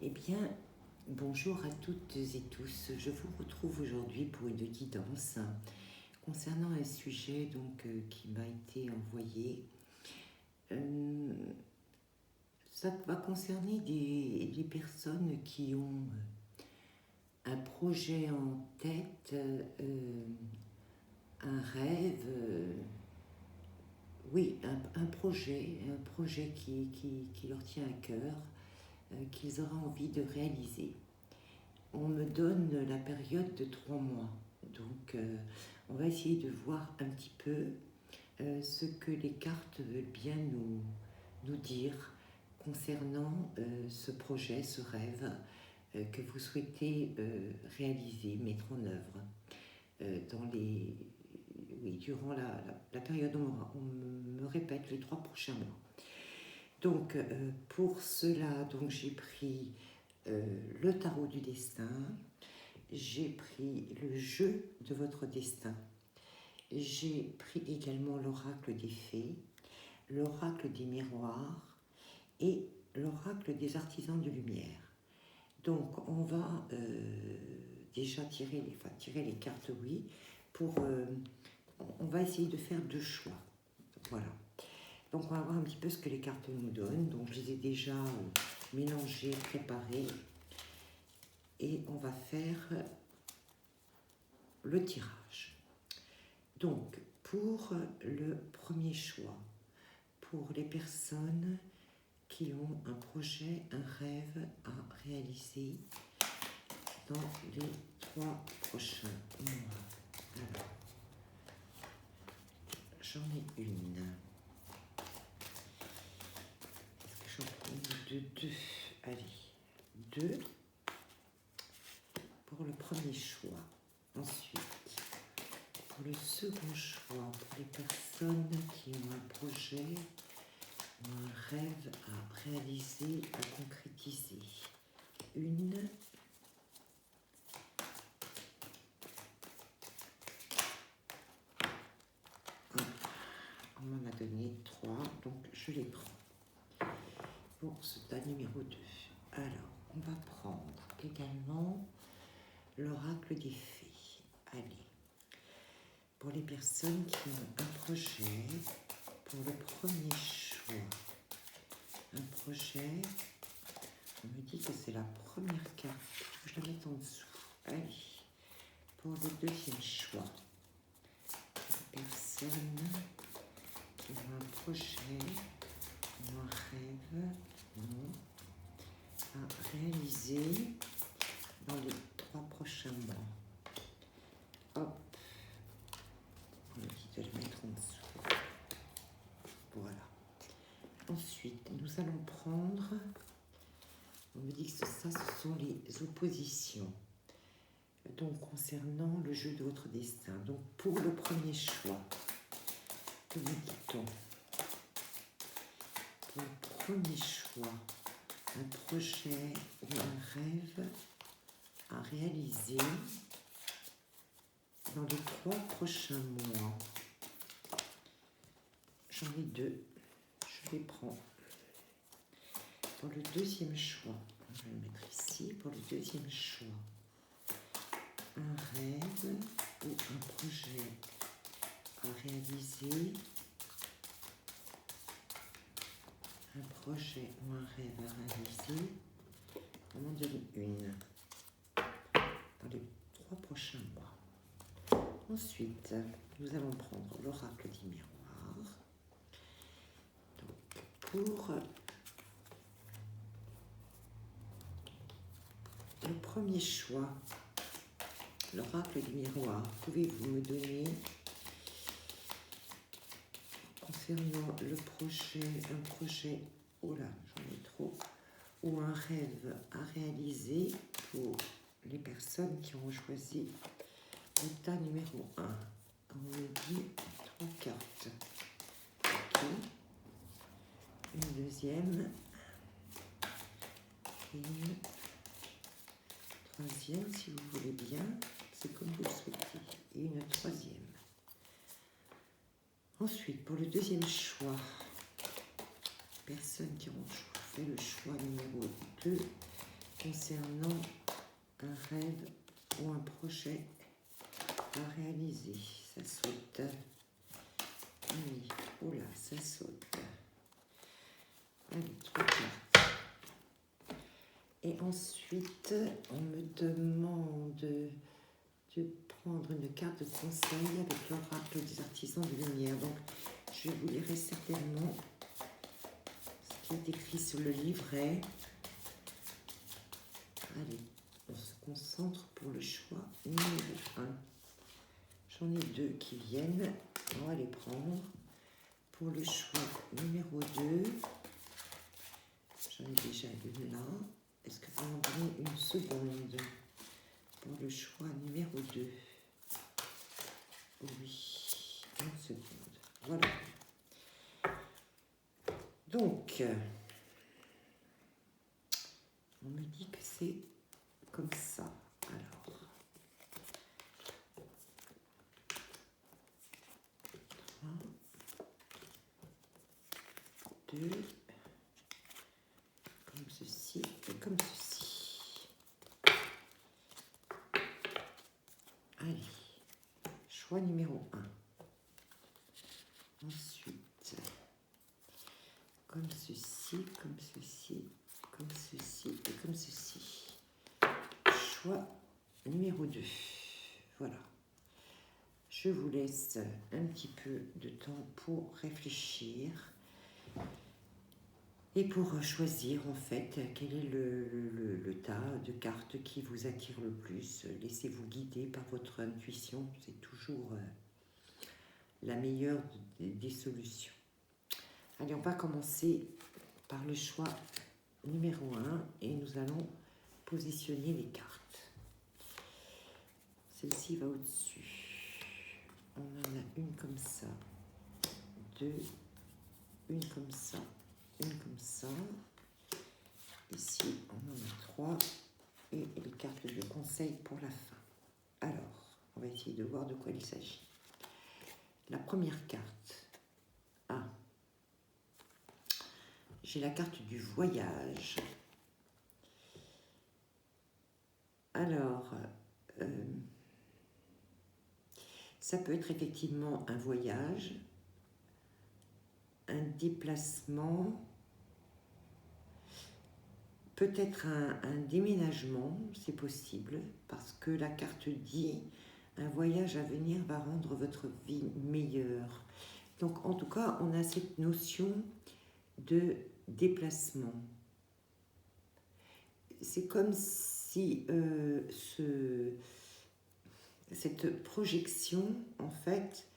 Eh bien, bonjour à toutes et tous. Je vous retrouve aujourd'hui pour une guidance concernant un sujet qui m'a été envoyé. Ça va concerner des personnes qui ont un projet en tête, un rêve, oui, un projet qui leur tient à cœur, qu'ils auraient envie de réaliser. On me donne la période de 3 mois. On va essayer de voir un petit peu ce que les cartes veulent bien nous dire concernant ce projet, ce rêve que vous souhaitez réaliser, mettre en œuvre durant la période où on me répète les 3 prochains mois. Donc, pour cela, j'ai pris le tarot du destin, j'ai pris le jeu de votre destin, j'ai pris également l'oracle des fées, l'oracle des miroirs et l'oracle des artisans de lumière. Donc on va déjà tirer les cartes, oui, on va essayer de faire 2 choix. Voilà. Donc on va voir un petit peu ce que les cartes nous donnent. Donc je les ai déjà mélangées, préparées. Et on va faire le tirage. Donc, pour le premier choix, pour les personnes qui ont un projet, un rêve à réaliser dans les 3 prochains mois. Alors, j'en ai une. Est-ce que j'en prends deux? Allez, 2 pour le premier choix. Ensuite, pour le second choix, pour les personnes qui ont un projet ou un rêve à réaliser, à concrétiser. Une. On m'en a donné 3, donc je les prends. Pour ce tas numéro 2. Alors, on va prendre également l'oracle des fées. Allez. Pour les personnes qui ont un projet, pour le premier choix, un projet, on me dit que c'est la première carte, je la mets en dessous. Allez, pour le deuxième choix, les personnes qui ont un projet ou un rêve à réaliser dans les 3 prochains mois. Hop, on me dit de le mettre en dessous. Voilà. Ensuite, nous allons prendre, on me dit que ça, ce sont les oppositions. Donc, concernant le jeu de votre destin. Donc, pour le premier choix, que nous dit-on? Pour le premier choix, un projet ou un rêve à réaliser dans les 3 prochains mois. J'en ai 2. Je les prends. Pour le deuxième choix, on va le mettre ici. Pour le deuxième choix, un rêve ou un projet à réaliser. Un projet ou un rêve à réaliser. On en donne une. Dans les 3 prochains mois. Ensuite, nous allons prendre l'oracle des miroirs. Donc, pour le premier choix, l'oracle des miroirs, pouvez-vous me donner, concernant le projet, un projet, oh là, j'en ai trop, ou un rêve à réaliser pour les personnes qui ont choisi le tas numéro 1. On me dit 3 cartes. Okay. Une deuxième. Et une troisième, si vous voulez bien. C'est comme vous le souhaitez. Et une troisième. Ensuite, pour le deuxième choix, personnes qui ont fait le choix numéro 2, concernant un rêve ou un projet à réaliser. Ça saute. Oui, oula, ça saute. Allez, 3 cartes. Et ensuite, on me demande de prendre une carte de conseil avec l'oracle des artisans de lumière. Donc, je vous lirai certainement ce qui est écrit sur le livret. Allez, on se concentre pour le choix numéro 1. J'en ai 2 qui viennent. On va les prendre. Pour le choix numéro 2, j'en ai déjà une là. Est-ce que vous m'en donnez une seconde pour le choix numéro 2? Oui, une seconde. Voilà. Donc, on me dit que c'est comme ça. Alors, 1, 2, comme ceci et comme ceci. Allez, choix numéro 1. Ensuite, comme ceci, comme ceci, comme ceci et comme ceci. Choix numéro 2. Voilà. Je vous laisse un petit peu de temps pour réfléchir et pour choisir en fait quel est le tas de cartes qui vous attire le plus. Laissez-vous guider par votre intuition, c'est toujours la meilleure des solutions. Allez, on va commencer par le choix numéro 1 et nous allons positionner les cartes. Celle-ci va au-dessus. On en a une comme ça, 2, une comme ça, une comme ça. Ici, on en a 3 et les cartes de conseil pour la fin. Alors, on va essayer de voir de quoi il s'agit. La première carte. Ah, j'ai la carte du voyage. Alors, ça peut être effectivement un voyage, un déplacement, peut-être un déménagement, c'est possible, parce que la carte dit un voyage à venir va rendre votre vie meilleure. Donc en tout cas, on a cette notion de déplacement. C'est comme si cette projection, en fait,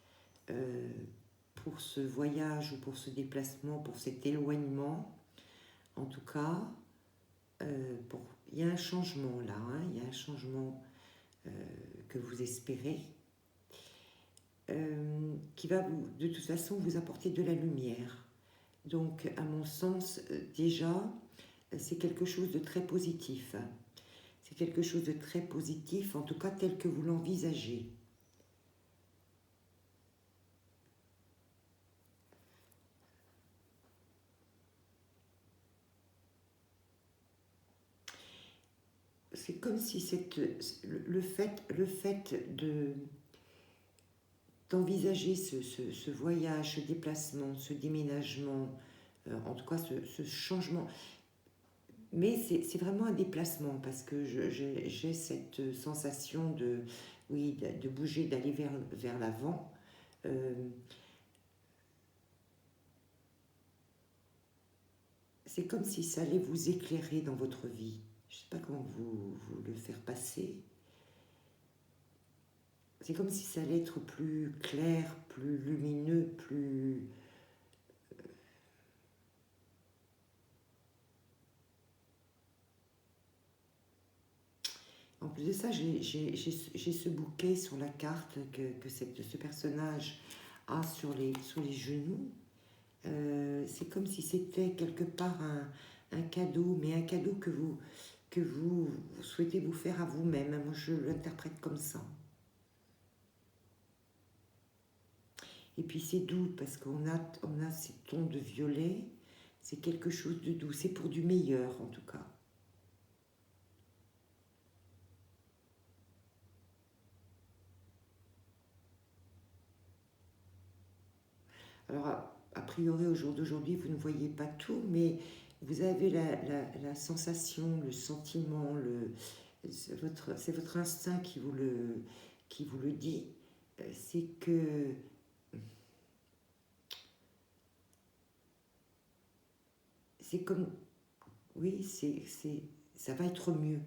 pour ce voyage ou pour ce déplacement, pour cet éloignement, en tout cas, il y a un changement là, hein, il y a un changement que vous espérez, qui va de toute façon vous apporter de la lumière. Donc, à mon sens, déjà, c'est quelque chose de très positif. C'est quelque chose de très positif, en tout cas tel que vous l'envisagez. C'est comme si le fait d'envisager ce voyage, ce déplacement, ce déménagement, en tout cas ce changement. Mais c'est vraiment un déplacement parce que j'ai cette sensation de bouger, d'aller vers l'avant. C'est comme si ça allait vous éclairer dans votre vie. Je ne sais pas comment vous le faire passer. C'est comme si ça allait être plus clair, plus lumineux, plus... En plus de ça, j'ai ce bouquet sur la carte que ce personnage a sur les genoux. C'est comme si c'était quelque part un cadeau, mais un cadeau que vous souhaitez vous faire à vous-même. Moi, je l'interprète comme ça. Et puis c'est doux parce qu'on a ces tons de violet. C'est quelque chose de doux. C'est pour du meilleur en tout cas. Alors, a priori, au jour d'aujourd'hui, vous ne voyez pas tout, mais vous avez la sensation, le sentiment, c'est votre instinct qui vous le dit. C'est que c'est comme, oui, ça va être mieux.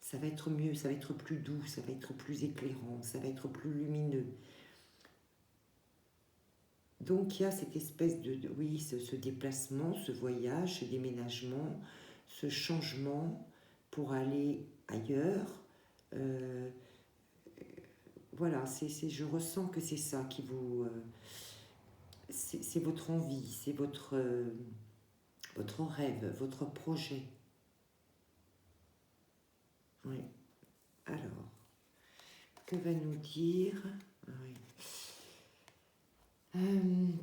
Ça va être mieux, ça va être plus doux, ça va être plus éclairant, ça va être plus lumineux. Donc il y a cette espèce oui, ce déplacement, ce voyage, ce déménagement, ce changement pour aller ailleurs. Voilà, je ressens que c'est ça qui vous... c'est votre envie, c'est votre rêve, votre projet. Oui. Alors, que va nous dire... Oui.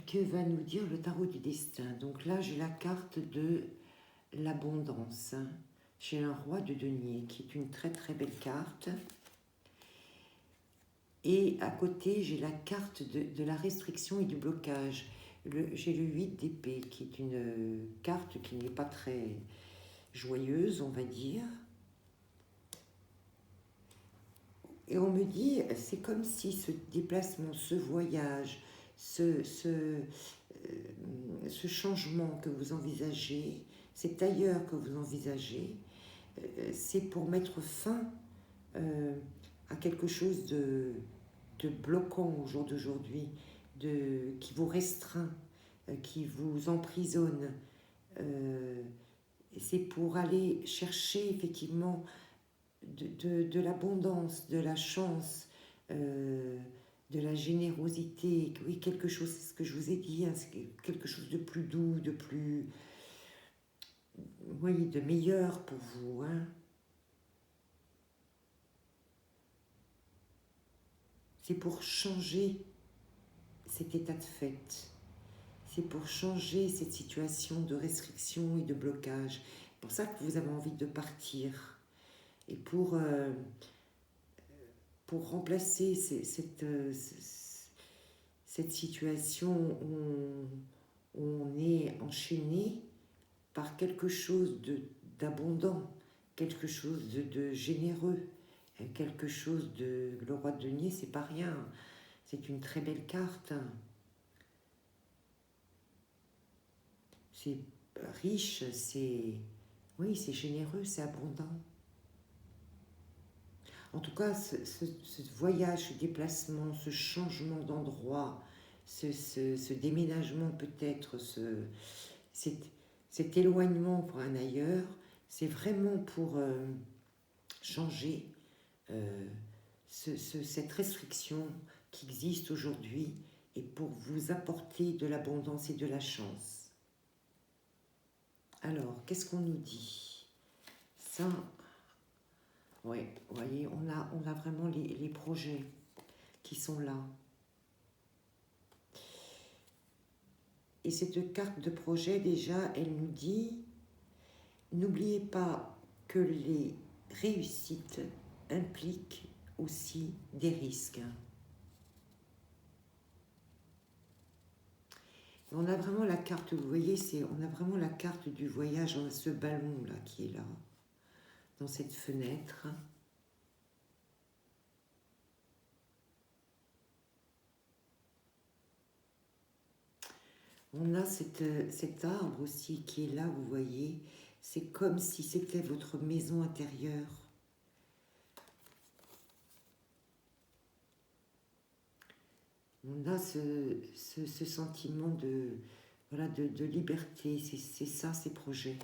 Que va nous dire le tarot du destin? Donc là, j'ai la carte de l'abondance. J'ai un roi de denier qui est une très très belle carte. Et à côté, j'ai la carte de la restriction et du blocage. J'ai le 8 d'épée qui est une carte qui n'est pas très joyeuse, on va dire. Et on me dit, c'est comme si ce déplacement, ce voyage, ce changement que vous envisagez, cet ailleurs que vous envisagez, c'est pour mettre fin à quelque chose de bloquant au jour d'aujourd'hui, qui vous restreint, qui vous emprisonne. C'est pour aller chercher effectivement de l'abondance, de la chance, de la générosité, oui, quelque chose, c'est ce que je vous ai dit, hein, quelque chose de plus doux, de plus, oui, de meilleur pour vous, hein. C'est pour changer cet état de fait. C'est pour changer cette situation de restriction et de blocage. C'est pour ça que vous avez envie de partir. Et pour remplacer cette situation où on est enchaîné par quelque chose d'abondant, quelque chose de généreux, quelque chose de... Le roi de denier, c'est pas rien. C'est une très belle carte. C'est riche, c'est... Oui, c'est généreux, c'est abondant. En tout cas, ce voyage, ce déplacement, ce changement d'endroit, ce déménagement peut-être, cet éloignement pour un ailleurs, c'est vraiment pour changer cette restriction qui existe aujourd'hui et pour vous apporter de l'abondance et de la chance. Alors, qu'est-ce qu'on nous dit? Ça, oui, vous voyez, on a vraiment les projets qui sont là. Et cette carte de projet, déjà, elle nous dit, n'oubliez pas que les réussites impliquent aussi des risques. On a vraiment la carte, vous voyez, on a vraiment la carte du voyage, on a ce ballon là qui est là, dans cette fenêtre. On a cet arbre aussi qui est là, vous voyez, c'est comme si c'était votre maison intérieure. On a ce sentiment voilà, de liberté, c'est ça, ces projets.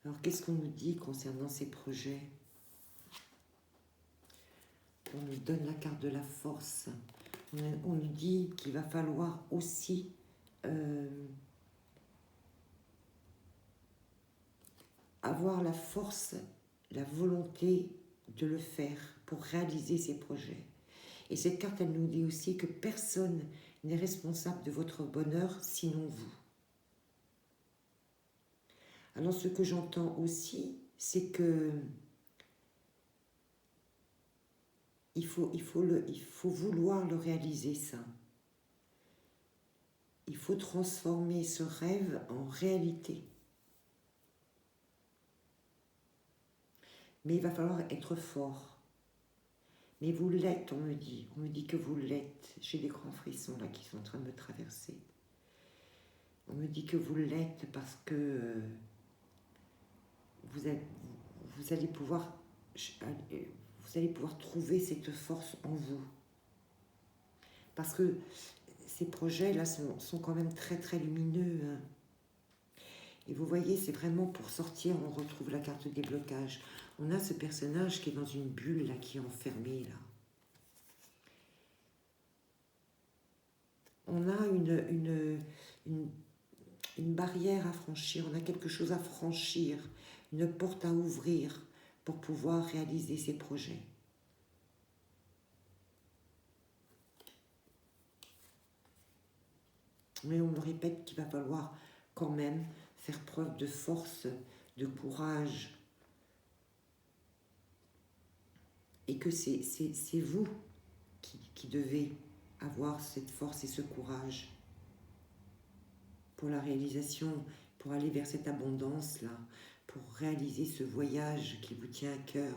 Alors, qu'est-ce qu'on nous dit concernant ces projets? On nous donne la carte de la force. On nous dit qu'il va falloir aussi avoir la force, la volonté de le faire pour réaliser ces projets. Et cette carte, elle nous dit aussi que personne n'est responsable de votre bonheur sinon vous. Alors ce que j'entends aussi, c'est que il faut vouloir le réaliser, ça. il faut transformer ce rêve en réalité. Mais il va falloir être fort. Mais vous l'êtes, on me dit. On me dit que vous l'êtes. J'ai des grands frissons là qui sont en train de me traverser. On me dit que vous l'êtes parce que vous allez pouvoir trouver cette force en vous. Parce que ces projets-là sont quand même très très lumineux. Hein. Et vous voyez, c'est vraiment pour sortir, on retrouve la carte des blocages. On a ce personnage qui est dans une bulle, là, qui est enfermé, là. On a une barrière à franchir, on a quelque chose à franchir, une porte à ouvrir pour pouvoir réaliser ses projets. Mais on me répète qu'il va falloir quand même faire preuve de force, de courage. Et que c'est vous qui devez avoir cette force et ce courage pour la réalisation, pour aller vers cette abondance-là, pour réaliser ce voyage qui vous tient à cœur,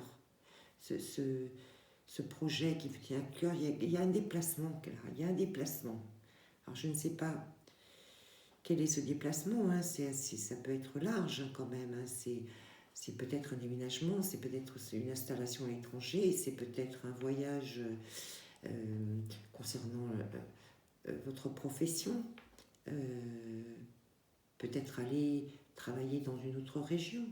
ce projet qui vous tient à cœur. Il y a un déplacement, il y a un déplacement. Alors je ne sais pas quel est ce déplacement, hein, ça peut être large hein, quand même, hein, c'est peut-être un déménagement, c'est peut-être une installation à l'étranger, c'est peut-être un voyage concernant votre profession, peut-être aller travailler dans une autre région.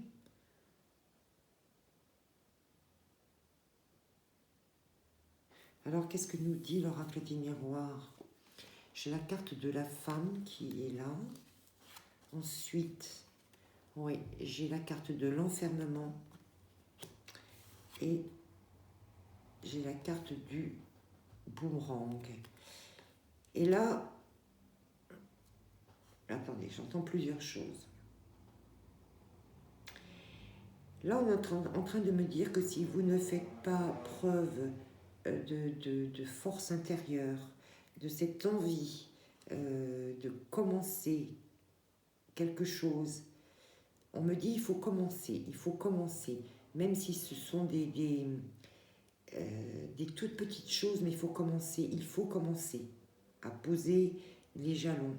Alors, qu'est-ce que nous dit l'oracle des miroirs? J'ai la carte de la femme qui est là. Ensuite, oui, j'ai la carte de l'enfermement. Et j'ai la carte du boomerang. Et là, attendez, j'entends plusieurs choses. Là, on est en train de me dire que si vous ne faites pas preuve de force intérieure, de cette envie de commencer quelque chose, on me dit il faut commencer, même si ce sont des toutes petites choses, mais il faut commencer à poser les jalons.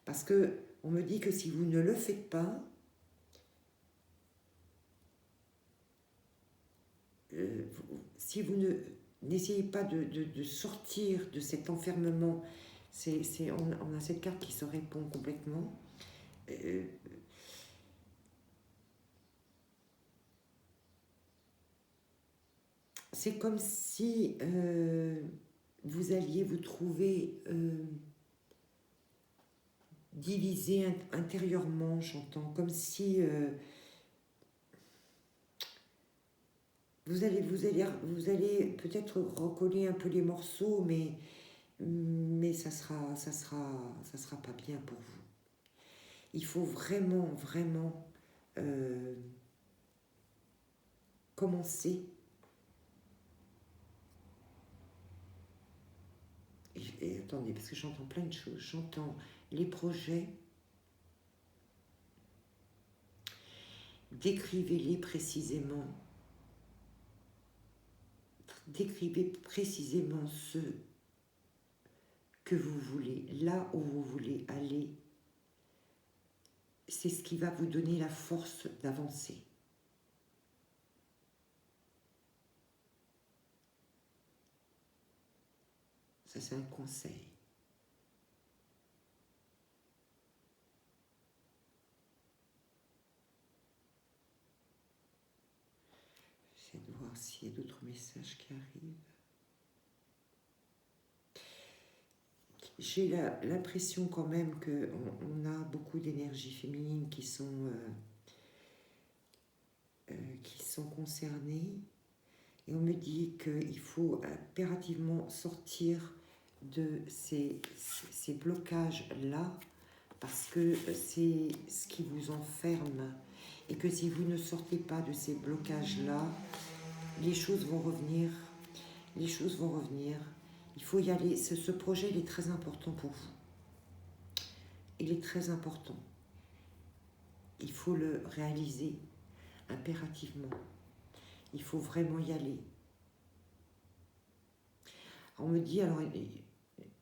Parce que on me dit que si vous ne le faites pas, si vous n'essayez pas de sortir de cet enfermement, on a cette carte qui se répond complètement. C'est comme si vous alliez vous trouver divisé intérieurement, j'entends, comme si vous allez peut-être recoller un peu les morceaux, mais ça sera pas bien pour vous. Il faut vraiment commencer. Et attendez, parce que j'entends plein de choses. J'entends les projets. Décrivez-les précisément. Décrivez précisément ce que vous voulez, là où vous voulez aller. C'est ce qui va vous donner la force d'avancer. Ça, c'est un conseil. J'essaie de voir s'il y a d'autres messages qui arrivent. J'ai l'impression quand même qu'on a beaucoup d'énergies féminines qui sont concernées. Et on me dit qu'il faut impérativement sortir de ces blocages-là, parce que c'est ce qui vous enferme. Et que si vous ne sortez pas de ces blocages-là, les choses vont revenir. Les choses vont revenir. Il faut y aller. Ce projet, il est très important pour vous. il est très important. Il faut le réaliser impérativement. Il faut vraiment y aller. On me dit, alors,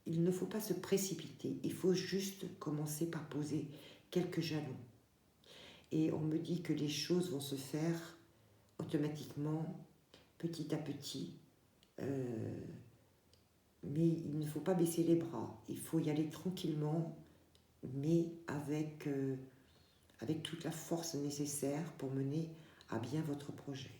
il ne faut pas se précipiter. Il faut juste commencer par poser quelques jalons. Et on me dit que les choses vont se faire automatiquement, petit à petit. Mais il ne faut pas baisser les bras. Il faut y aller tranquillement, mais avec toute la force nécessaire pour mener à bien votre projet.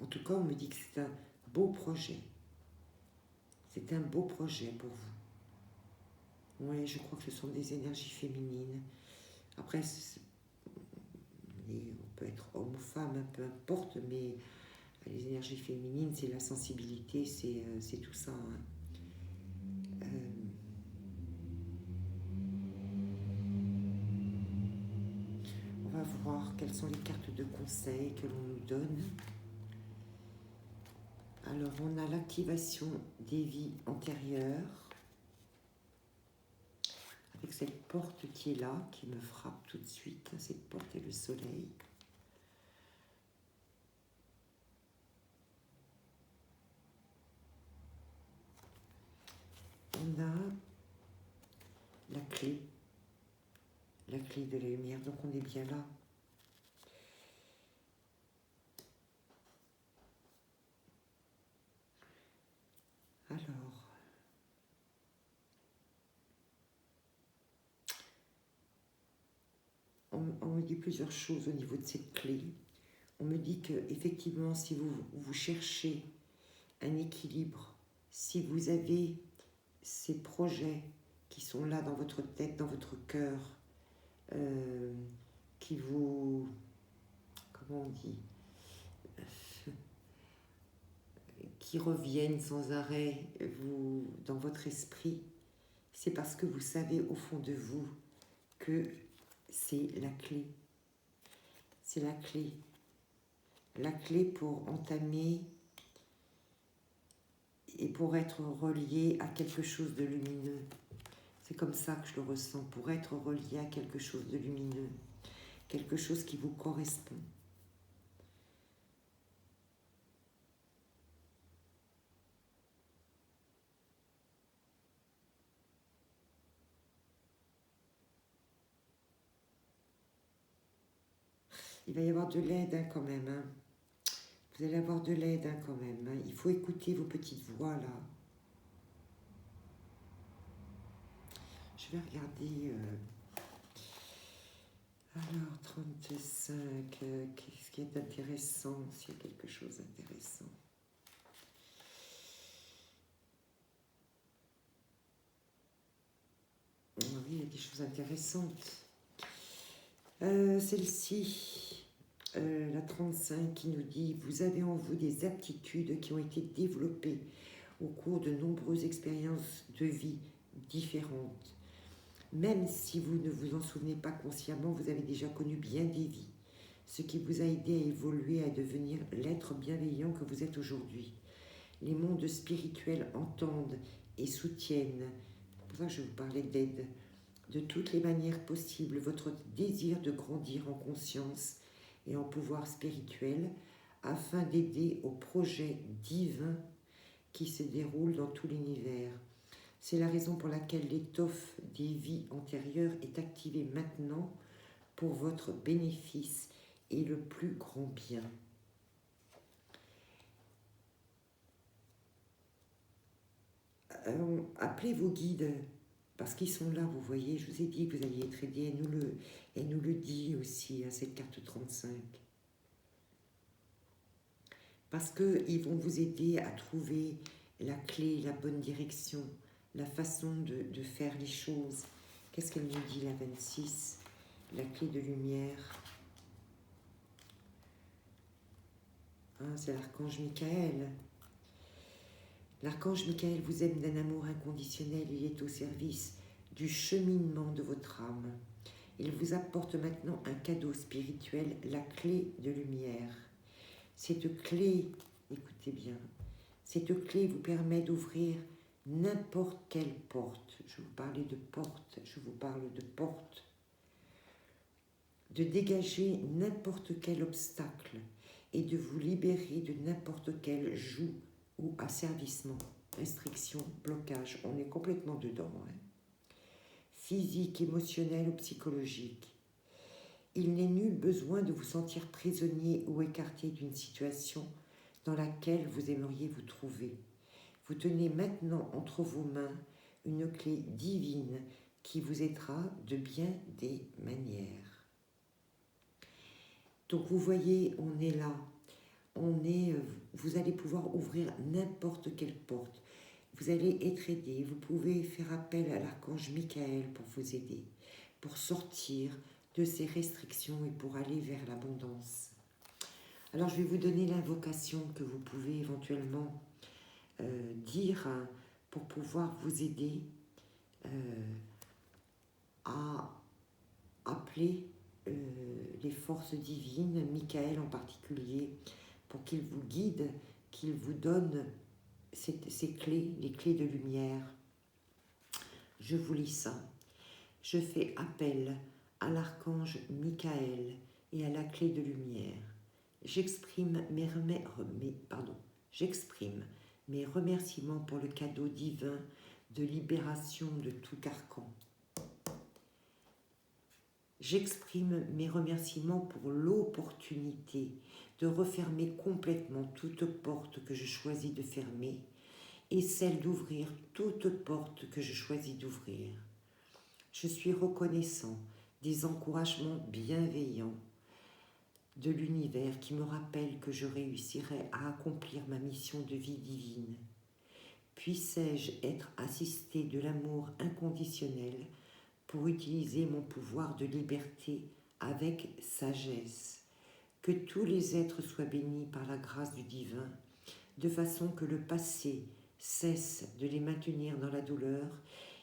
En tout cas, on me dit que c'est un beau projet. C'est un beau projet pour vous. Oui, je crois que ce sont des énergies féminines. Après, on peut être homme ou femme, peu importe, mais les énergies féminines, c'est la sensibilité, c'est tout ça. Hein. On va voir quelles sont les cartes de conseil que l'on nous donne. Alors, on a l'activation des vies antérieures, avec cette porte qui est là, qui me frappe tout de suite. Cette porte est le soleil. On a la clé de la lumière, donc on est bien là. Alors, on me dit plusieurs choses au niveau de cette clé. On me dit que effectivement, si vous cherchez un équilibre, si vous avez ces projets qui sont là dans votre tête, dans votre cœur, qui vous, comment on dit, qui reviennent sans arrêt dans votre esprit, c'est parce que vous savez au fond de vous que c'est la clé. C'est la clé. La clé pour entamer et pour être relié à quelque chose de lumineux. C'est comme ça que je le ressens, pour être relié à quelque chose de lumineux, quelque chose qui vous correspond. Il va y avoir de l'aide hein, quand même. Hein. Vous allez avoir de l'aide hein, quand même. Hein. Il faut écouter vos petites voix là. Je vais regarder. Alors, 35. Qu'est-ce qui est intéressant? S'il y a quelque chose d'intéressant. Oui, il y a des choses intéressantes. Celle-ci, la 35, qui nous dit « Vous avez en vous des aptitudes qui ont été développées au cours de nombreuses expériences de vie différentes. Même si vous ne vous en souvenez pas consciemment, vous avez déjà connu bien des vies, ce qui vous a aidé à évoluer, à devenir l'être bienveillant que vous êtes aujourd'hui. Les mondes spirituels entendent et soutiennent, c'est pour ça que je vous parlais d'aide, de toutes les manières possibles, votre désir de grandir en conscience et en pouvoir spirituel, afin d'aider au projet divin qui se déroule dans tout l'univers. C'est la raison pour laquelle l'étoffe des vies antérieures est activée maintenant pour votre bénéfice et le plus grand bien. » Appelez vos guides, parce qu'ils sont là, vous voyez, je vous ai dit que vous alliez être aidés, elle nous le dit aussi, à cette carte 35. Parce qu'ils vont vous aider à trouver la clé, la bonne direction, la façon de faire les choses. Qu'est-ce qu'elle nous dit, la 26? La clé de lumière. Ah, c'est l'archange Michael. L'archange Michael vous aime d'un amour inconditionnel. Il est au service du cheminement de votre âme. Il vous apporte maintenant un cadeau spirituel, la clé de lumière. Cette clé, écoutez bien, Cette clé vous permet d'ouvrir n'importe quelle porte. Je vous parlais de porte, je vous parle de porte. De dégager n'importe quel obstacle et de vous libérer de n'importe quel joug ou asservissement, restriction, blocage. On est complètement dedans, hein. Physique, émotionnel ou psychologique. Il n'est nul besoin de vous sentir prisonnier ou écarté d'une situation dans laquelle vous aimeriez vous trouver. Vous tenez maintenant entre vos mains une clé divine qui vous aidera de bien des manières. Donc vous voyez, on est là. Vous allez pouvoir ouvrir n'importe quelle porte. Vous allez être aidé. Vous pouvez faire appel à l'archange Michael pour vous aider, pour sortir de ces restrictions et pour aller vers l'abondance. Alors je vais vous donner l'invocation que vous pouvez éventuellement dire pour pouvoir vous aider à appeler les forces divines, Michael en particulier, pour qu'il vous guide, qu'il vous donne ces clés, les clés de lumière. Je vous lis ça. Je fais appel à l'archange Michael et à la clé de lumière. J'exprime mes remerciements pour le cadeau divin de libération de tout carcan. J'exprime mes remerciements pour l'opportunité de refermer complètement toute porte que je choisis de fermer et celle d'ouvrir toute porte que je choisis d'ouvrir. Je suis reconnaissant des encouragements bienveillants de l'univers qui me rappellent que je réussirai à accomplir ma mission de vie divine. Puissais-je être assisté de l'amour inconditionnel pour utiliser mon pouvoir de liberté avec sagesse. Que tous les êtres soient bénis par la grâce du divin, de façon que le passé cesse de les maintenir dans la douleur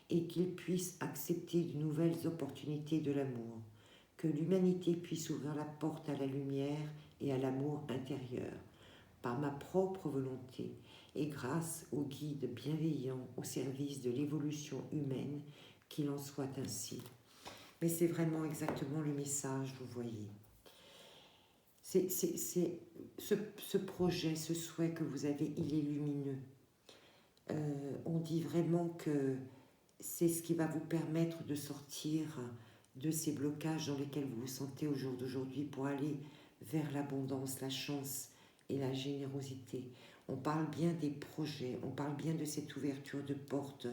et qu'ils puissent accepter de nouvelles opportunités de l'amour. Que l'humanité puisse ouvrir la porte à la lumière et à l'amour intérieur, par ma propre volonté et grâce au guide bienveillant au service de l'évolution humaine, qu'il en soit ainsi. Mais c'est vraiment exactement le message, vous voyez. C'est ce projet, ce souhait que vous avez, il est lumineux. On dit vraiment que c'est ce qui va vous permettre de sortir de ces blocages dans lesquels vous vous sentez au jour d'aujourd'hui pour aller vers l'abondance, la chance et la générosité. On parle bien des projets, on parle bien de cette ouverture de porte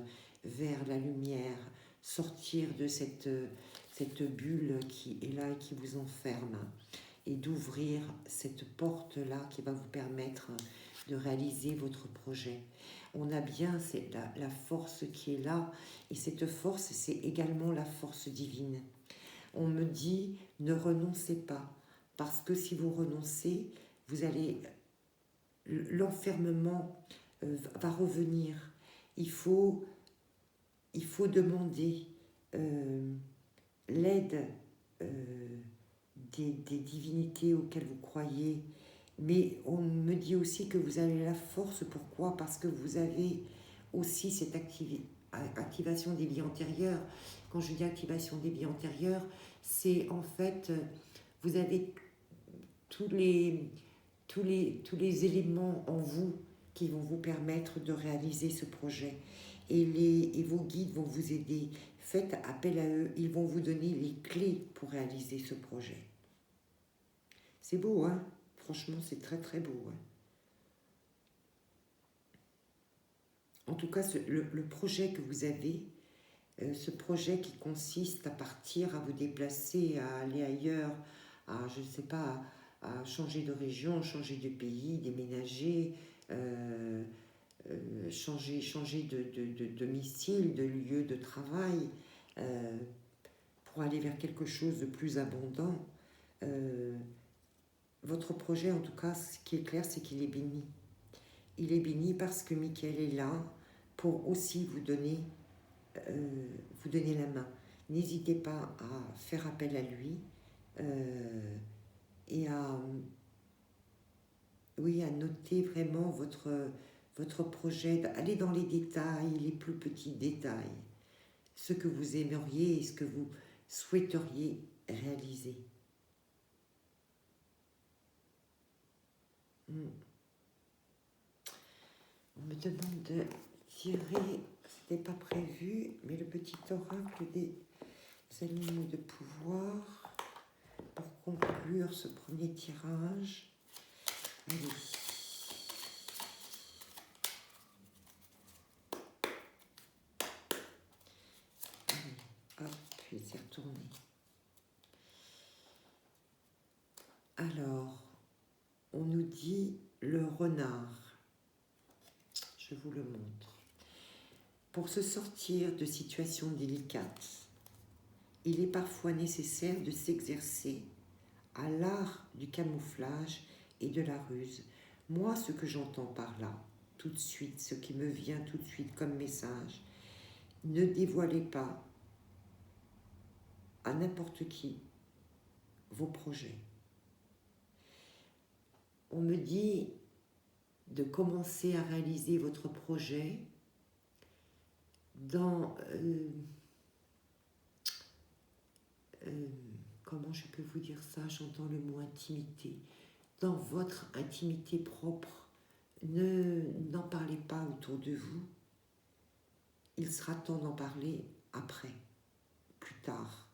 vers la lumière, sortir de cette bulle qui est là et qui vous enferme et d'ouvrir cette porte-là qui va vous permettre de réaliser votre projet. On a bien la force qui est là et cette force, c'est également la force divine. On me dit, ne renoncez pas, parce que si vous renoncez, vous allez... L'enfermement va revenir. Il faut demander l'aide des divinités auxquelles vous croyez. Mais on me dit aussi que vous avez la force. Pourquoi? Parce que vous avez aussi cette activation des vies antérieures. Quand je dis activation des vies antérieures, c'est en fait, vous avez tous les éléments en vous qui vont vous permettre de réaliser ce projet. Et vos guides vont vous aider. Faites appel à eux, ils vont vous donner les clés pour réaliser ce projet. C'est beau, hein? Franchement, c'est très très beau. Hein? En tout cas, le projet que vous avez, ce projet qui consiste à partir, à vous déplacer, à aller ailleurs, à, je ne sais pas, à changer de région, changer de pays, déménager, changer de domicile, de lieu de travail, pour aller vers quelque chose de plus abondant. Votre projet, en tout cas, ce qui est clair, c'est qu'il est béni. Il est béni parce que Michael est là pour aussi vous donner la main. N'hésitez pas à faire appel à lui et à noter vraiment votre projet, allez dans les détails, les plus petits détails, ce que vous aimeriez et ce que vous souhaiteriez réaliser. On me demande de tirer, c'était pas prévu, mais le petit oracle des animaux de pouvoir pour conclure ce premier tirage. Allez. Hop, puis c'est retourné. Alors, on nous dit le renard. Je vous le montre. Pour se sortir de situations délicates, il est parfois nécessaire de s'exercer à l'art du camouflage et de la ruse. Moi, ce que j'entends par là, tout de suite, ce qui me vient tout de suite comme message, ne dévoilez pas à n'importe qui vos projets. On me dit de commencer à réaliser votre projet dans comment je peux vous dire ça, j'entends le mot intimité, dans votre intimité propre. N'en parlez pas autour de vous, il sera temps d'en parler après, plus tard,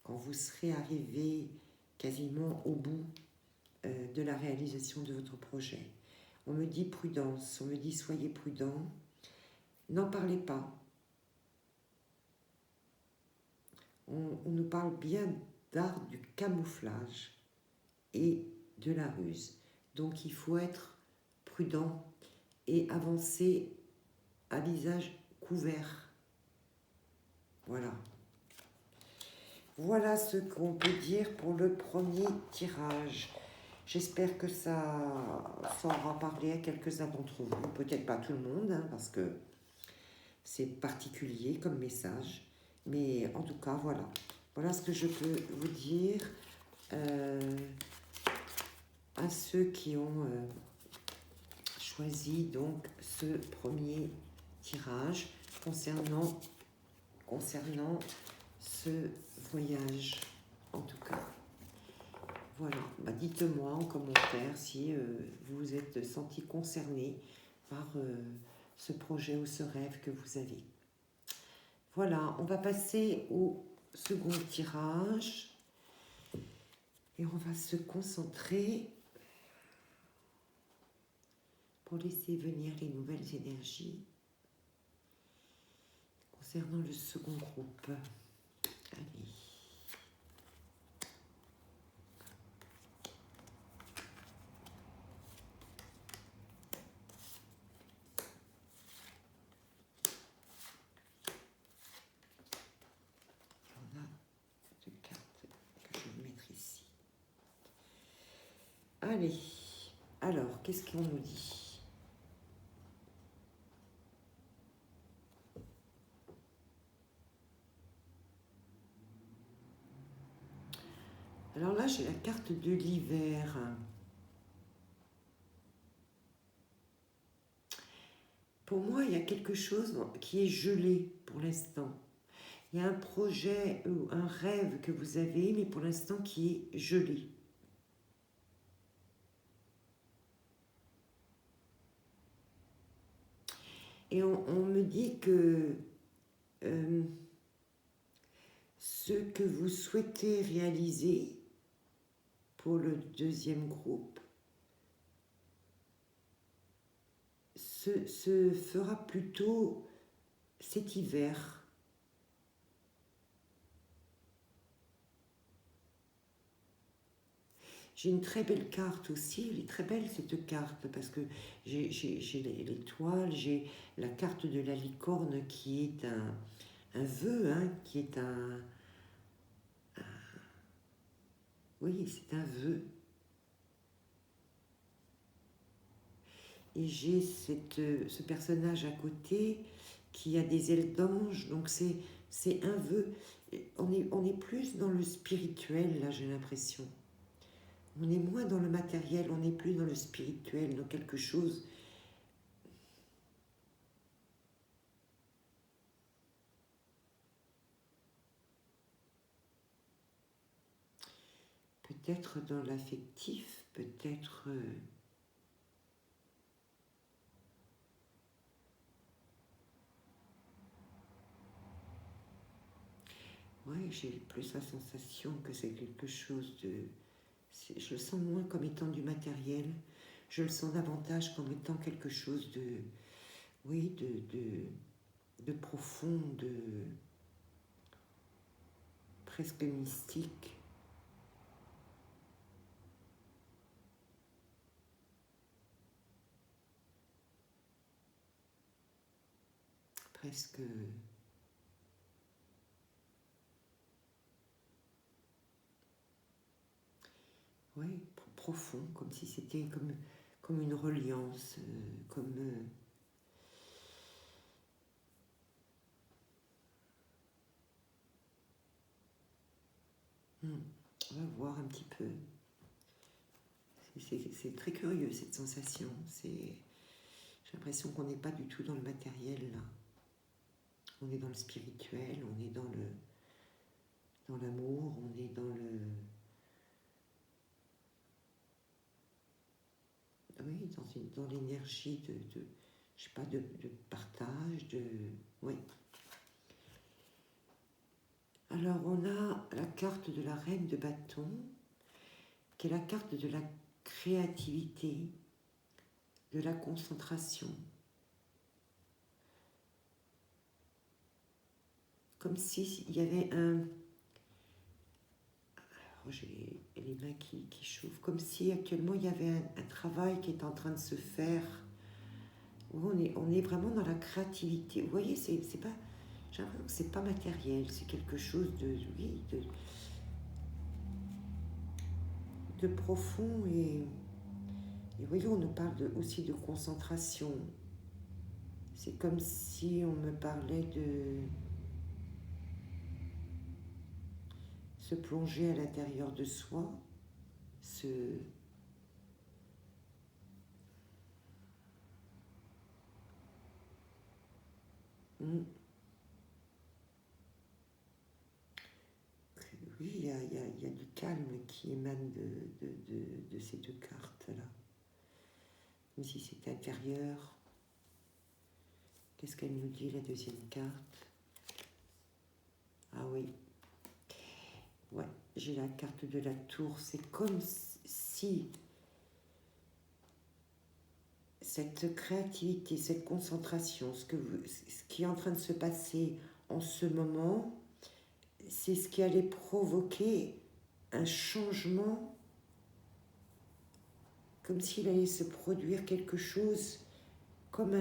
quand vous serez arrivé quasiment au bout de la réalisation de votre projet. On me dit prudence, on me dit soyez prudent, n'en parlez pas. On nous parle bien d'art du camouflage et de la ruse. Donc il faut être prudent et avancer à visage couvert. Voilà. Voilà ce qu'on peut dire pour le premier tirage. J'espère que ça aura parlé à quelques-uns d'entre vous, peut-être pas tout le monde, hein, parce que c'est particulier comme message. Mais en tout cas, voilà. Voilà ce que je peux vous dire à ceux qui ont choisi donc ce premier tirage concernant ce voyage, en tout cas. Voilà, bah dites-moi en commentaire si vous vous êtes senti concerné par ce projet ou ce rêve que vous avez. Voilà, on va passer au second tirage et on va se concentrer pour laisser venir les nouvelles énergies concernant le second groupe. Allez. On a deux cartes que je vais mettre ici. Allez, alors, qu'est-ce qu'on nous dit ? Alors là, j'ai la carte de l'hiver. Pour moi, il y a quelque chose qui est gelé pour l'instant. Il y a un projet ou un rêve que vous avez, mais pour l'instant qui est gelé. Et on me dit que ce que vous souhaitez réaliser pour le deuxième groupe se fera plutôt cet hiver. J'ai une très belle carte aussi, elle est très belle cette carte parce que j'ai l'étoile, j'ai la carte de la licorne qui est un vœu, hein, qui est oui, c'est un vœu. Et j'ai ce personnage à côté qui a des ailes d'ange, donc c'est un vœu. On est plus dans le spirituel, là, j'ai l'impression. On est moins dans le matériel, on est plus dans le spirituel, dans quelque chose peut-être dans l'affectif, peut-être... Oui, j'ai plus la sensation que c'est quelque chose de... Je le sens moins comme étant du matériel, je le sens davantage comme étant quelque chose de... Oui, de profond, de presque mystique. Presque... Oui, profond, comme si c'était comme une reliance, comme... on va voir un petit peu. C'est très curieux cette sensation. J'ai l'impression qu'on n'est pas du tout dans le matériel là. On est dans le spirituel, on est dans l'amour, on est oui, dans l'énergie je sais pas, de partage, oui. Alors on a la carte de la reine de bâton, qui est la carte de la créativité, de la concentration. Comme s'il y avait j'ai les mains qui chauffent, comme si actuellement il y avait un travail qui est en train de se faire, où on est vraiment dans la créativité. Vous voyez, c'est pas, j'ai l'impression que c'est pas matériel, c'est quelque chose oui, de profond et vous voyez, on nous parle aussi de concentration. C'est comme si on me parlait de se plonger à l'intérieur de soi, se... Oui, il y a du calme qui émane de ces deux cartes-là. Comme si c'était intérieur. Qu'est-ce qu'elle nous dit, la deuxième carte? Ah oui. Ouais, j'ai la carte de la tour. C'est comme si cette créativité, cette concentration, ce qui est en train de se passer en ce moment, c'est ce qui allait provoquer un changement, comme s'il allait se produire quelque chose, comme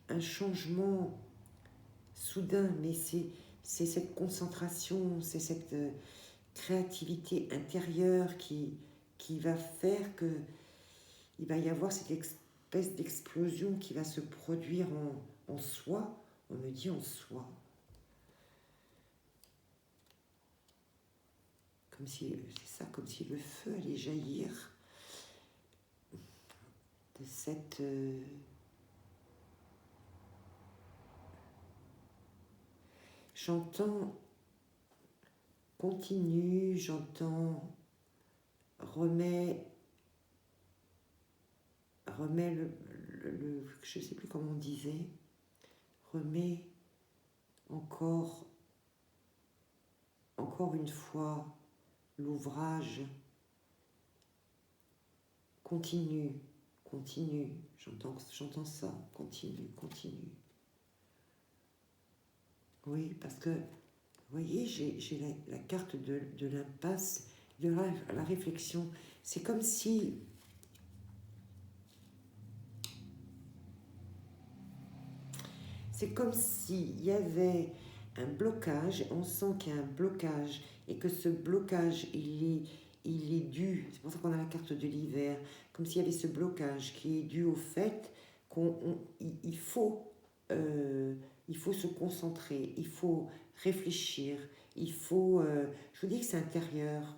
un changement soudain, mais c'est cette concentration, c'est cette créativité intérieure qui va faire que il va y avoir cette espèce d'explosion qui va se produire en soi. On me dit en soi. Comme si, c'est ça, comme si le feu allait jaillir de cette... J'entends continue, j'entends remets je sais plus comment on disait, remets encore une fois l'ouvrage, continue, j'entends ça, continue. Oui, parce que, vous voyez, j'ai la carte de l'impasse, de la réflexion. C'est comme si... C'est comme s'il y avait un blocage, on sent qu'il y a un blocage, et que ce blocage, il est dû, c'est pour ça qu'on a la carte de l'hiver, comme s'il y avait ce blocage qui est dû au fait qu'il faut se concentrer, il faut réfléchir, je vous dis que c'est intérieur,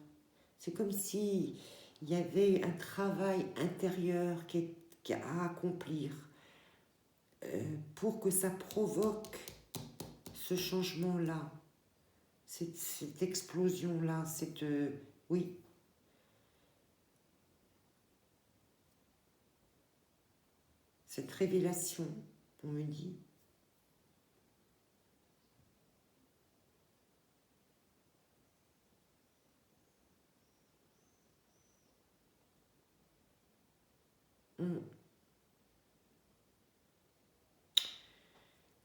c'est comme si il y avait un travail intérieur qui a à accomplir pour que ça provoque ce changement-là, cette explosion-là, oui, cette révélation, on me dit.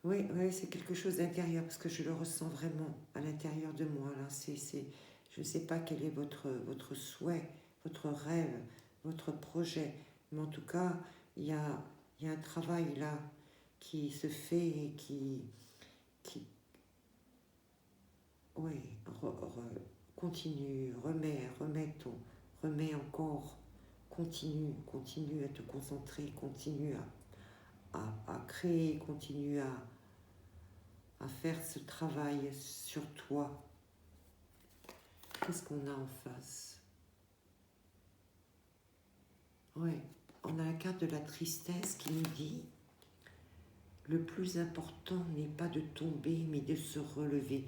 Oui, oui, c'est quelque chose d'intérieur, parce que je le ressens vraiment à l'intérieur de moi. Là. Je ne sais pas quel est votre souhait, votre rêve, votre projet, mais en tout cas, il y a un travail là qui se fait et qui oui, continue, remets encore, continue à te concentrer, continue à créer, continue à faire ce travail sur toi. Qu'est-ce qu'on a en face? Oui, on a la carte de la tristesse qui nous dit le plus important n'est pas de tomber, mais de se relever.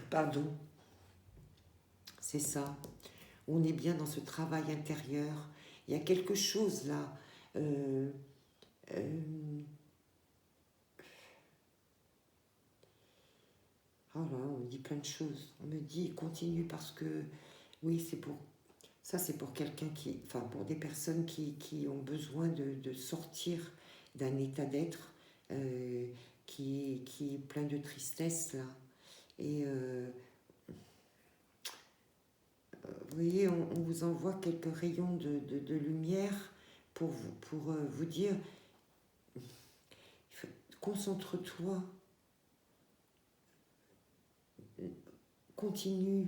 Pardon, c'est ça. On est bien dans ce travail intérieur. Il y a quelque chose là. Oh là, on me dit plein de choses. On me dit continue parce que oui, c'est pour quelqu'un enfin pour des personnes qui ont besoin de sortir d'un état d'être qui est plein de tristesse là. Et vous voyez, on vous envoie quelques rayons de lumière pour vous dire concentre-toi, continue,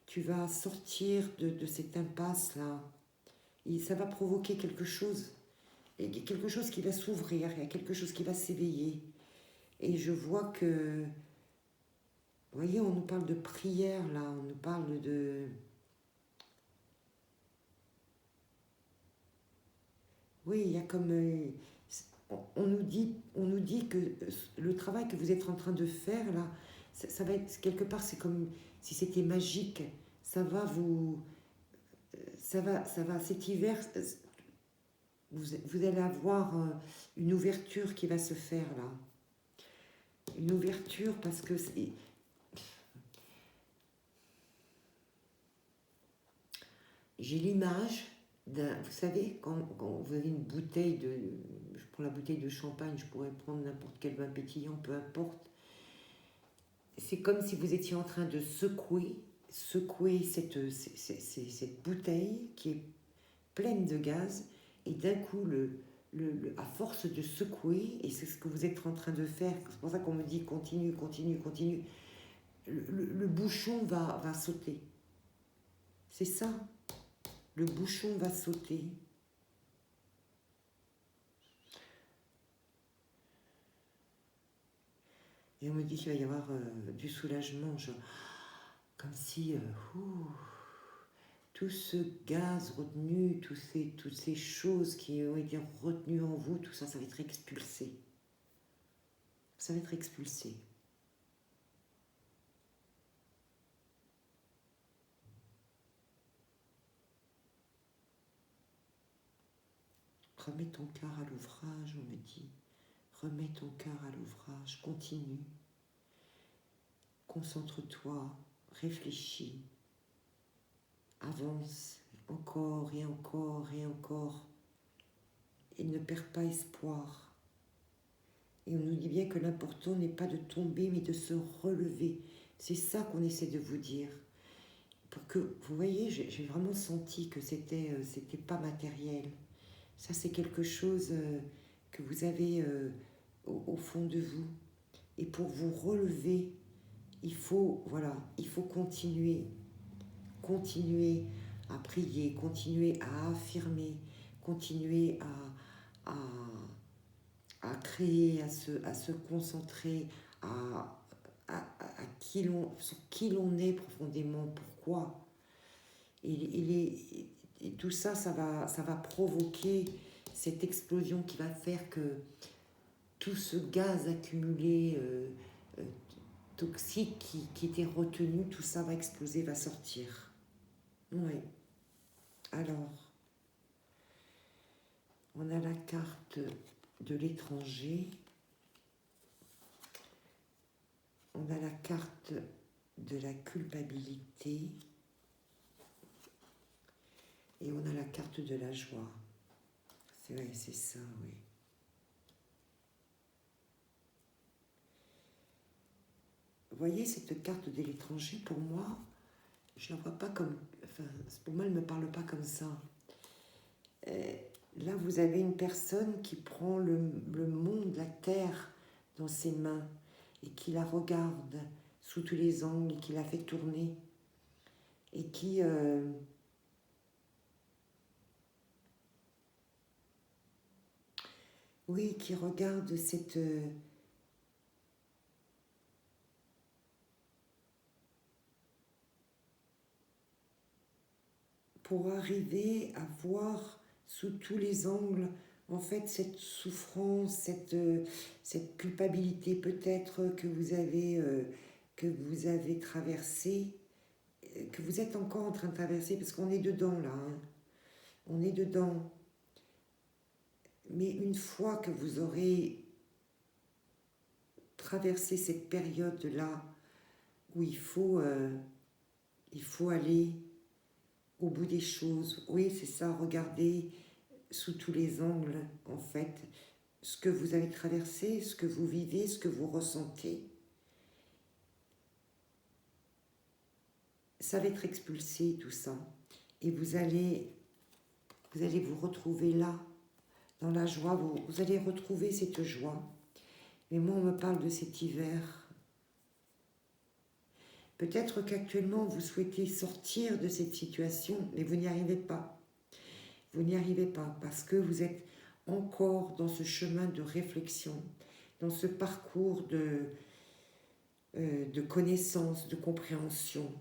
tu vas sortir de cette impasse là. Et ça va provoquer quelque chose, et quelque chose qui va s'ouvrir, il y a quelque chose qui va s'éveiller. Et je vois que, vous voyez, on nous parle de prière là, on nous parle de... Oui, il y a comme... on nous dit que le travail que vous êtes en train de faire là, ça va être quelque part, c'est comme si c'était magique. Ça va vous... ça va, cet hiver, vous allez avoir une ouverture qui va se faire là. Une ouverture parce que j'ai l'image d'un... Vous savez, quand vous avez une bouteille de... Je prends la bouteille de champagne, je pourrais prendre n'importe quel vin pétillant, peu importe. C'est comme si vous étiez en train de secouer cette bouteille qui est pleine de gaz, et d'un coup, à force de secouer, et c'est ce que vous êtes en train de faire, c'est pour ça qu'on me dit continue, le bouchon va sauter. C'est ça, le bouchon va sauter. Et on me dit qu'il va y avoir du soulagement, genre, comme si tout ce gaz retenu, toutes ces choses qui ont été retenues en vous, tout ça, ça va être expulsé. Ça va être expulsé. Remets ton cœur à l'ouvrage, on me dit. Remets ton cœur à l'ouvrage, continue. Concentre-toi, réfléchis, avance encore et encore et encore. Et ne perds pas espoir. Et on nous dit bien que l'important n'est pas de tomber, mais de se relever. C'est ça qu'on essaie de vous dire. Pour que, vous voyez, j'ai vraiment senti que c'était pas matériel. Ça, c'est quelque chose que vous avez au fond de vous. Et pour vous relever, il faut continuer à prier, continuer à affirmer, continuer à créer, à se concentrer, sur qui l'on est profondément, pourquoi. Et tout ça, ça va provoquer cette explosion qui va faire que tout ce gaz accumulé, toxique qui était retenu, tout ça va exploser, va sortir. Oui. Alors, On a la carte de l'étranger. On a la carte de la culpabilité. Et on a la carte de la joie. C'est vrai, c'est ça, oui. Vous voyez, cette carte de l'étranger, pour moi, je ne la vois pas comme... Enfin, pour moi, elle ne me parle pas comme ça. Là, vous avez une personne qui prend le monde, la terre, dans ses mains et qui la regarde sous tous les angles et qui la fait tourner et qui... oui, qui regarde cette... pour arriver à voir sous tous les angles, en fait, cette souffrance, cette culpabilité peut-être que vous avez traversée, que vous êtes encore en train de traverser, parce qu'on est dedans là, hein. On est dedans. Mais une fois que vous aurez traversé cette période-là, où il faut aller au bout des choses, oui, c'est ça, regardez sous tous les angles, en fait, ce que vous avez traversé, ce que vous vivez, ce que vous ressentez. Ça va être expulsé, tout ça. Et vous allez vous retrouver là, dans la joie. Vous allez retrouver cette joie. Mais moi, on me parle de cet hiver. Peut-être qu'actuellement, vous souhaitez sortir de cette situation, mais vous n'y arrivez pas. Vous n'y arrivez pas parce que vous êtes encore dans ce chemin de réflexion, dans ce parcours de connaissance, de compréhension.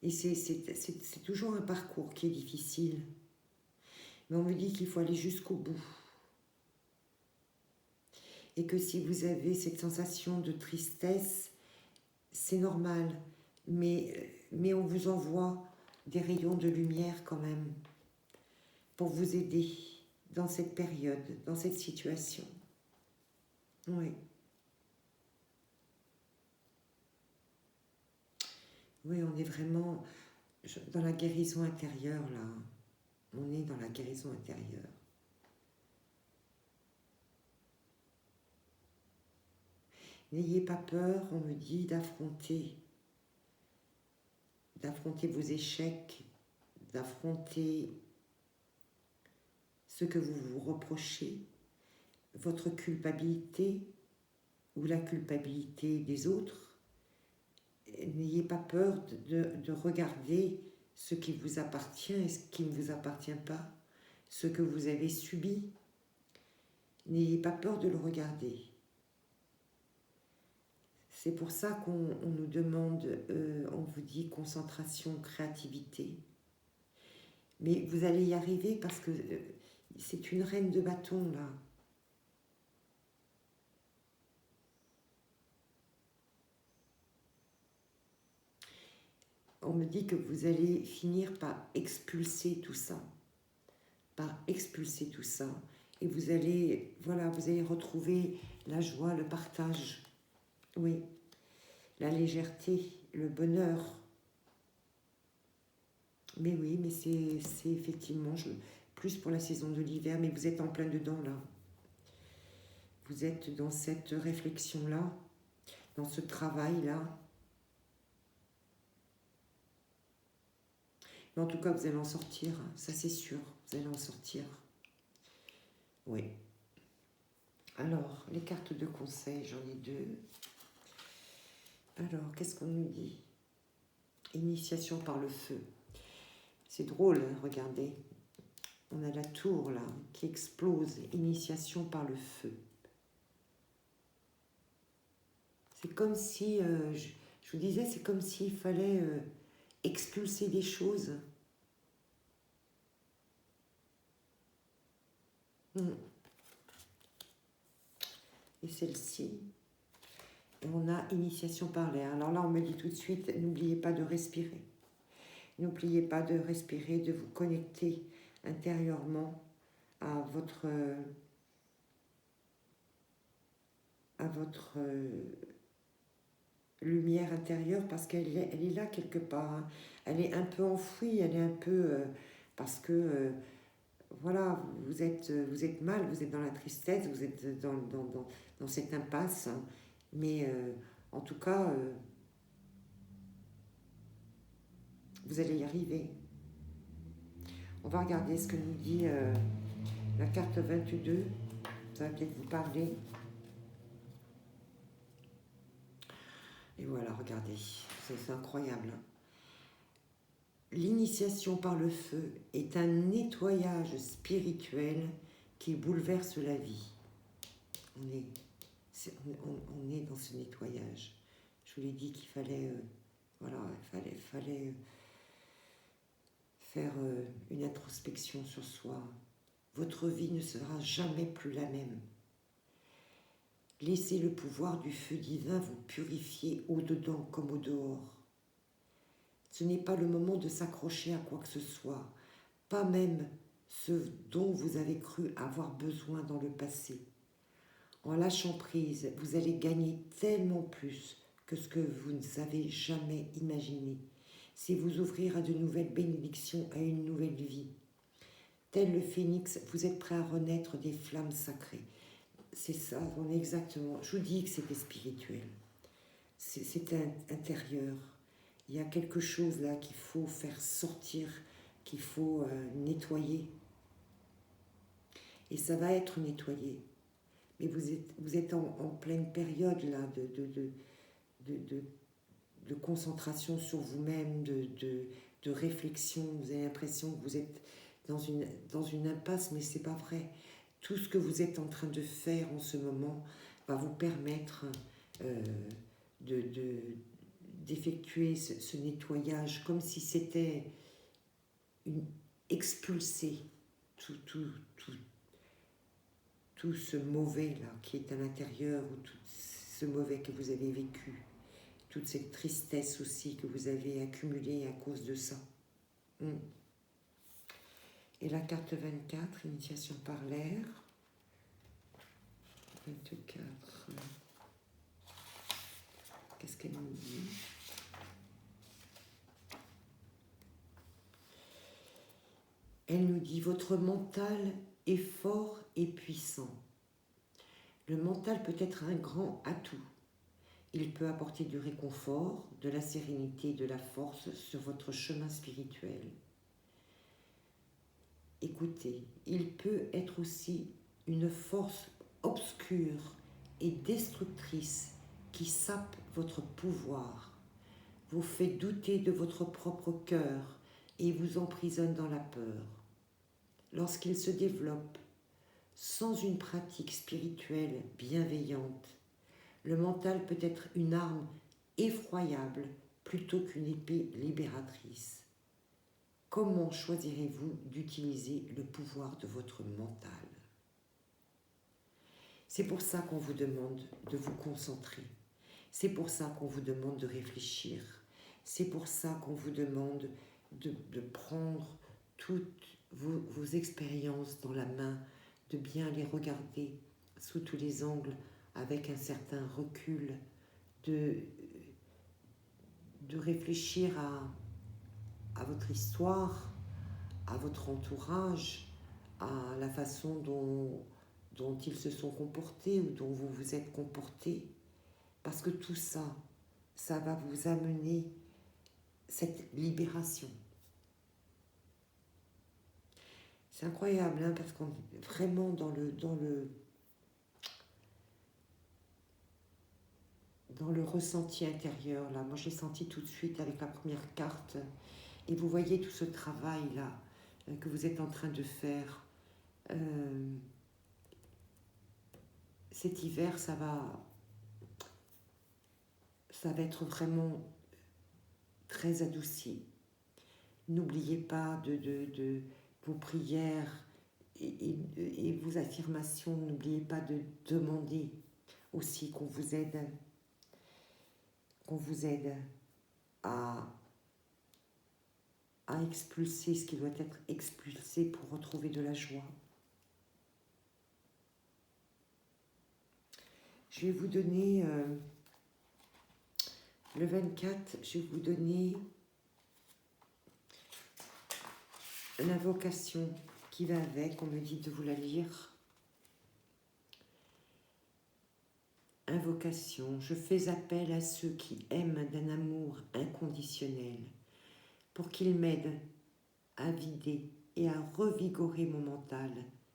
Et c'est toujours un parcours qui est difficile. Mais on me dit qu'il faut aller jusqu'au bout. Et que si vous avez cette sensation de tristesse, c'est normal. Mais on vous envoie des rayons de lumière quand même pour vous aider dans cette période, dans cette situation. Oui. Oui, on est vraiment dans la guérison intérieure, là. On est dans la guérison intérieure. N'ayez pas peur, on me dit, d'affronter vos échecs, d'affronter ce que vous vous reprochez, votre culpabilité ou la culpabilité des autres. N'ayez pas peur de regarder ce qui vous appartient et ce qui ne vous appartient pas, ce que vous avez subi. N'ayez pas peur de le regarder. C'est pour ça qu'on nous demande, on vous dit concentration, créativité. Mais vous allez y arriver parce que c'est une reine de bâton là. On me dit que vous allez finir par expulser tout ça. Et vous allez, voilà, vous allez retrouver la joie, le partage. Oui, la légèreté, le bonheur. Mais oui, mais c'est effectivement plus pour la saison de l'hiver, mais vous êtes en plein dedans là. Vous êtes dans cette réflexion-là, dans ce travail-là. Mais en tout cas, vous allez en sortir, ça c'est sûr, vous allez en sortir. Oui. Alors, les cartes de conseil, j'en ai 2. Alors, qu'est-ce qu'on nous dit? Initiation par le feu. C'est drôle, hein, regardez. On a la tour, là, qui explose. Initiation par le feu. C'est comme si, je vous disais, c'est comme s'il fallait expulser des choses. Et celle-ci, on a initiation par l'air. Alors là, on me dit tout de suite, n'oubliez pas de respirer. N'oubliez pas de respirer, de vous connecter intérieurement à votre lumière intérieure, parce elle est là quelque part, hein. Elle est un peu enfouie, elle est un peu... parce que, voilà, vous êtes mal, vous êtes dans la tristesse, vous êtes dans cette impasse, hein. Mais en tout cas, vous allez y arriver. On va regarder ce que nous dit la carte 22, ça va peut-être vous parler. Et voilà, regardez, c'est incroyable. L'initiation par le feu est un nettoyage spirituel qui bouleverse la vie. On est dans ce nettoyage. Je vous l'ai dit qu'il fallait, voilà, il fallait faire une introspection sur soi. Votre vie ne sera jamais plus la même. Laissez le pouvoir du feu divin vous purifier au-dedans comme au dehors. Ce n'est pas le moment de s'accrocher à quoi que ce soit, pas même ce dont vous avez cru avoir besoin dans le passé. En lâchant prise, vous allez gagner tellement plus que ce que vous ne savez jamais imaginer. C'est vous ouvrir à de nouvelles bénédictions, à une nouvelle vie. Tel le phénix, vous êtes prêt à renaître des flammes sacrées. C'est ça, on est exactement... Je vous dis que c'était spirituel. C'est intérieur. Il y a quelque chose là qu'il faut faire sortir, qu'il faut nettoyer. Et ça va être nettoyé. Mais vous êtes en pleine période là de concentration sur vous-même, de réflexion. Vous avez l'impression que vous êtes dans une impasse, mais c'est pas vrai. Tout ce que vous êtes en train de faire en ce moment va vous permettre d'effectuer ce nettoyage comme si c'était expulser tout ce mauvais là qui est à l'intérieur, ou tout ce mauvais que vous avez vécu, toute cette tristesse aussi que vous avez accumulée à cause de ça. Et la carte 24, initiation par l'air. 24. Qu'est-ce qu'elle nous dit? Elle nous dit, votre mental est fort et puissant. Le mental peut être un grand atout. Il peut apporter du réconfort, de la sérénité et de la force sur votre chemin spirituel. Écoutez, il peut être aussi une force obscure et destructrice qui sape votre pouvoir, vous fait douter de votre propre cœur et vous emprisonne dans la peur. Lorsqu'il se développe sans une pratique spirituelle bienveillante, le mental peut être une arme effroyable plutôt qu'une épée libératrice. Comment choisirez-vous d'utiliser le pouvoir de votre mental? C'est pour ça qu'on vous demande de vous concentrer. C'est pour ça qu'on vous demande de réfléchir. C'est pour ça qu'on vous demande de prendre toutes vos expériences dans la main, de bien les regarder sous tous les angles, avec un certain recul, de réfléchir à votre histoire, à votre entourage, à la façon dont ils se sont comportés ou dont vous vous êtes comportés. Parce que tout ça, ça va vous amener cette libération. C'est incroyable, hein, parce qu'on est vraiment dans le ressenti intérieur. Là. Moi, j'ai senti tout de suite avec la première carte. Et vous voyez tout ce travail-là que vous êtes en train de faire. Cet hiver, ça va être vraiment très adouci. N'oubliez pas de vos prières et vos affirmations. N'oubliez pas de demander aussi qu'on vous aide à à expulser ce qui doit être expulsé pour retrouver de la joie. Je vais vous donner, le 24, je vais vous donner l'invocation qui va avec, on me dit de vous la lire. Invocation, je fais appel à ceux qui aiment d'un amour inconditionnel pour qu'ils m'aident à vider et à revigorer mon mental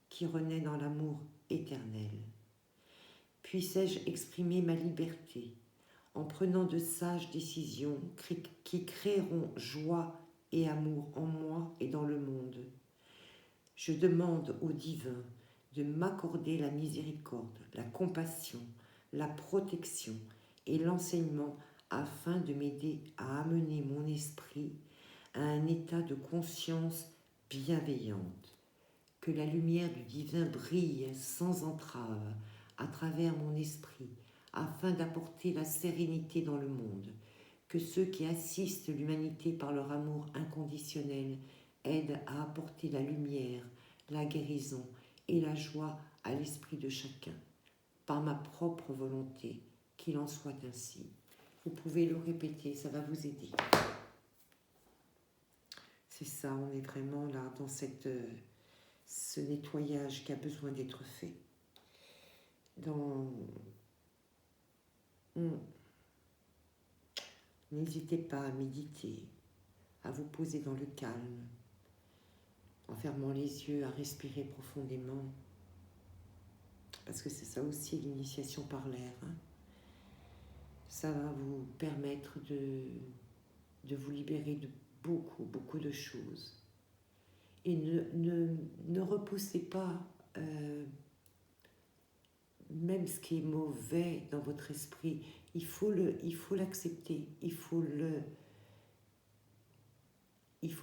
qui renaît dans l'amour éternel. Puissais-je exprimer ma liberté en prenant de sages décisions qui créeront joie et amour en moi et dans le monde. Je demande au divin de m'accorder la miséricorde, la compassion, la protection et l'enseignement afin de m'aider à amener mon esprit à un état de conscience bienveillante. Que la lumière du divin brille sans entrave à travers mon esprit afin d'apporter la sérénité dans le monde. Que ceux qui assistent l'humanité par leur amour inconditionnel aident à apporter la lumière, la guérison et la joie à l'esprit de chacun. Par ma propre volonté, qu'il en soit ainsi. Vous pouvez le répéter, ça va vous aider. C'est ça, on est vraiment là dans ce nettoyage qui a besoin d'être fait. N'hésitez pas à méditer, à vous poser dans le calme, en fermant les yeux, à respirer profondément. Parce que c'est ça aussi l'initiation par l'air. Ça va vous permettre de vous libérer de beaucoup de choses. Et ne repoussez pas même ce qui est mauvais dans votre esprit. Il faut l'accepter. Il faut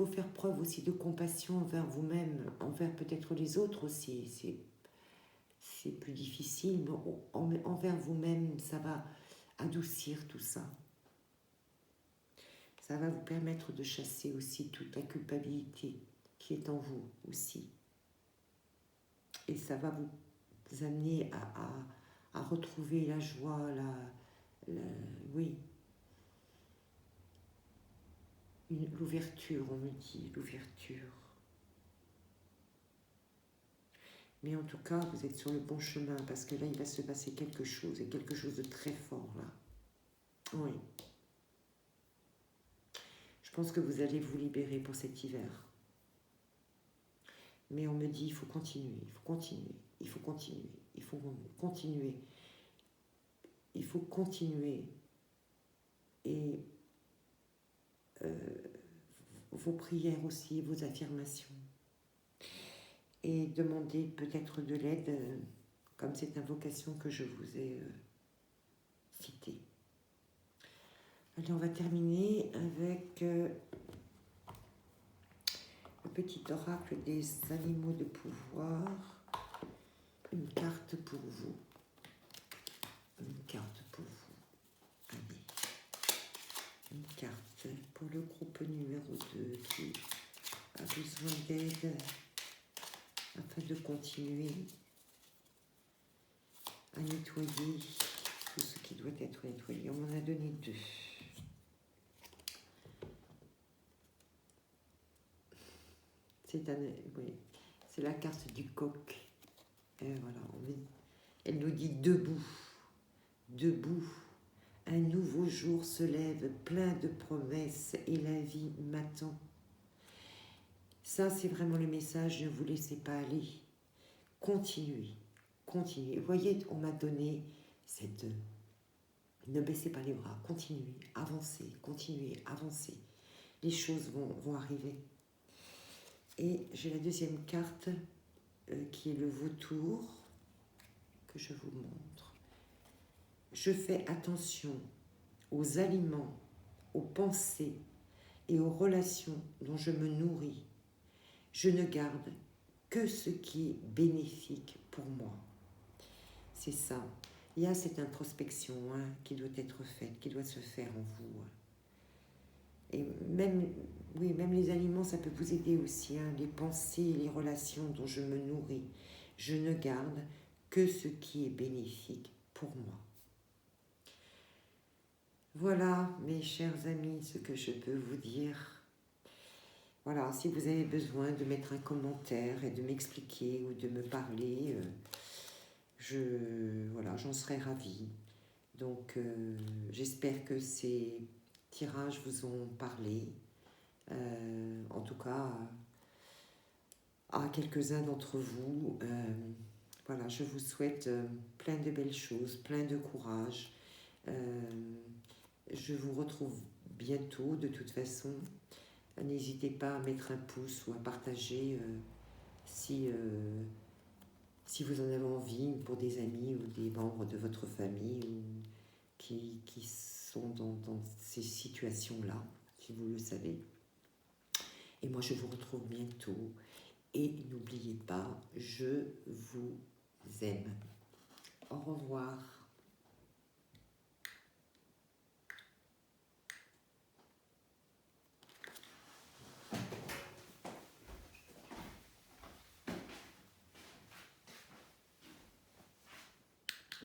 faire preuve aussi de compassion envers vous-même, envers peut-être les autres aussi. C'est plus difficile, mais envers vous-même, ça va adoucir tout ça. Ça va vous permettre de chasser aussi toute la culpabilité qui est en vous aussi. Et ça va vous amener à retrouver la joie, l'ouverture, on me dit, l'ouverture. Mais en tout cas, vous êtes sur le bon chemin, parce que là, il va se passer quelque chose, et quelque chose de très fort, là. Oui. Je pense que vous allez vous libérer pour cet hiver. Mais on me dit, il faut continuer, il faut continuer, il faut continuer, il faut continuer. Il faut continuer. Et vos prières aussi, vos affirmations. Et demander peut-être de l'aide, comme cette invocation que je vous ai citée. Allez, on va terminer avec le petit oracle des animaux de pouvoir. Une carte pour vous. Une carte pour vous. Allez. Une carte pour le groupe numéro 2 qui a besoin d'aide afin de continuer à nettoyer tout ce qui doit être nettoyé. On m'en a donné 2. C'est la carte du coq. Et voilà, elle nous dit debout, debout. Un nouveau jour se lève plein de promesses et la vie m'attend. Ça, c'est vraiment le message, ne vous laissez pas aller. Continuez, continuez. Vous voyez, on m'a donné cette... Ne baissez pas les bras, continuez, avancez, continuez, avancez. Les choses vont arriver. Et j'ai la deuxième carte qui est le vautour, que je vous montre. Je fais attention aux aliments, aux pensées et aux relations dont je me nourris. Je ne garde que ce qui est bénéfique pour moi. C'est ça. Il y a cette introspection qui doit être faite, qui doit se faire en vous. Et même Oui, même les aliments, ça peut vous aider aussi, hein, les pensées, les relations dont je me nourris. Je ne garde que ce qui est bénéfique pour moi. Voilà, mes chers amis, ce que je peux vous dire. Voilà, si vous avez besoin de mettre un commentaire et de m'expliquer ou de me parler, voilà, j'en serais ravie. Donc, j'espère que ces tirages vous ont parlé. En tout cas, à quelques-uns d'entre vous. Voilà, je vous souhaite plein de belles choses, plein de courage. Je vous retrouve bientôt de toute façon. N'hésitez pas à mettre un pouce ou à partager si vous en avez envie, pour des amis ou des membres de votre famille ou qui sont dans ces situations-là, si vous le savez. Et moi, je vous retrouve bientôt. Et n'oubliez pas, je vous aime. Au revoir.